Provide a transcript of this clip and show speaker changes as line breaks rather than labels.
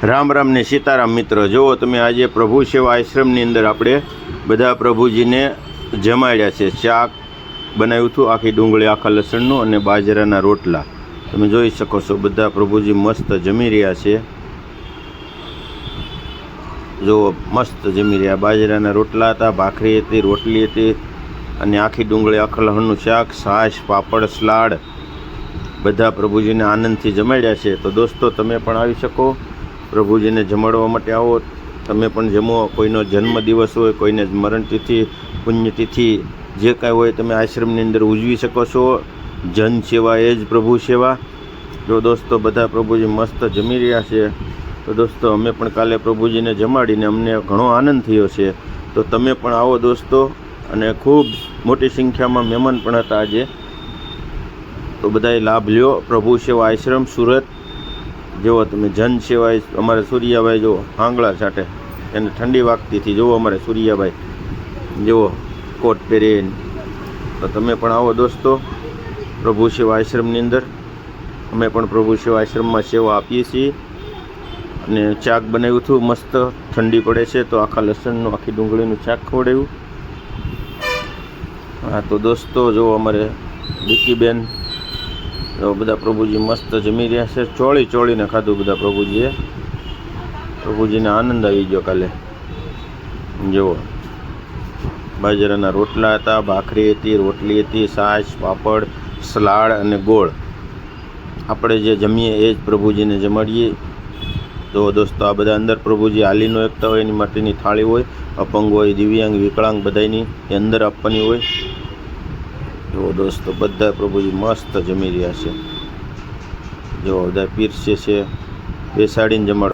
રામ રામ ને સીતારામ મિત્રો, જુઓ તમે આજે પ્રભુ સેવા આશ્રમની અંદર આપણે બધા પ્રભુજીને જમાડ્યા છે. શાક બનાવ્યું હતું, આખી ડુંગળી, આખા લસણનું અને બાજરાના રોટલા. તમે જોઈ શકો છો બધા પ્રભુજી મસ્ત જમી રહ્યા છે. જુઓ મસ્ત જમી રહ્યા. બાજરાના રોટલા હતા, ભાખરી હતી, રોટલી હતી અને આખી ડુંગળી, આખા લસણનું શાક, છાશ, પાપડ, સલાડ બધા પ્રભુજીને આનંદથી જમાડ્યા છે. તો દોસ્તો તમે પણ આવી શકો, પ્રભુજીને જમાડવા માટે આવો. તમે પણ જમો. કોઈનો જન્મદિવસ હોય, કોઈને મરણતિથિ, પુણ્યતિથિ જે કાંઈ હોય તમે આશ્રમની અંદર ઉજવી શકો છો. જન સેવા એ જ પ્રભુ સેવા. જો દોસ્તો બધા પ્રભુજી મસ્ત જમી રહ્યા છે. તો દોસ્તો અમે પણ કાલે પ્રભુજીને જમાડીને અમને ઘણો આનંદ થયો છે. તો તમે પણ આવો દોસ્તો. અને ખૂબ મોટી સંખ્યામાં મહેમાન પણ હતા આજે. તો બધાએ લાભ લ્યો. પ્રભુ સેવા આશ્રમ સુરત. જુઓ તમે જન સેવા, અમારે સૂર્યાભાઈ જો આંગળા છાંટે, એને ઠંડી વાગતીથી. જુઓ અમારે સૂર્યાભાઈ, જુઓ કોટ પહેરીને. તો તમે પણ આવો દોસ્તો પ્રભુ સેવા આશ્રમની અંદર. અમે પણ પ્રભુ સેવા આશ્રમમાં સેવા આપીએ છીએ. અને શાક બનાવ્યું હતું મસ્ત. ઠંડી પડે છે તો આખા લસણનું, આખી ડુંગળીનું શાક ખવડાવ્યું. હા તો દોસ્તો જુઓ અમારે દીકીબેન, બધા પ્રભુજી મસ્ત જમી રહ્યા છે. ચોળીને ખાધું બધા પ્રભુજીએ. પ્રભુજીને આનંદ આવી ગયો કાલે. જુઓ બાજરાના રોટલા હતા, ભાખરી હતી, રોટલી હતી, છાશ, પાપડ, સલાડ અને ગોળ. આપણે જે જમીએ એ જ પ્રભુજીને જમાડીએ. તો દોસ્તો આ બધા અંદર પ્રભુજી હાલીનો એકતા હોય, એની માટેની થાળી હોય. અપંગ હોય, દિવ્યાંગ, વિકલાંગ બધાની એ અંદર આપવાની હોય. જો દોસ્તો બધા પ્રભુજી મસ્ત જમી રહ્યા છે. જો બધા પીરસે છે, બેસાડીને જમાડ.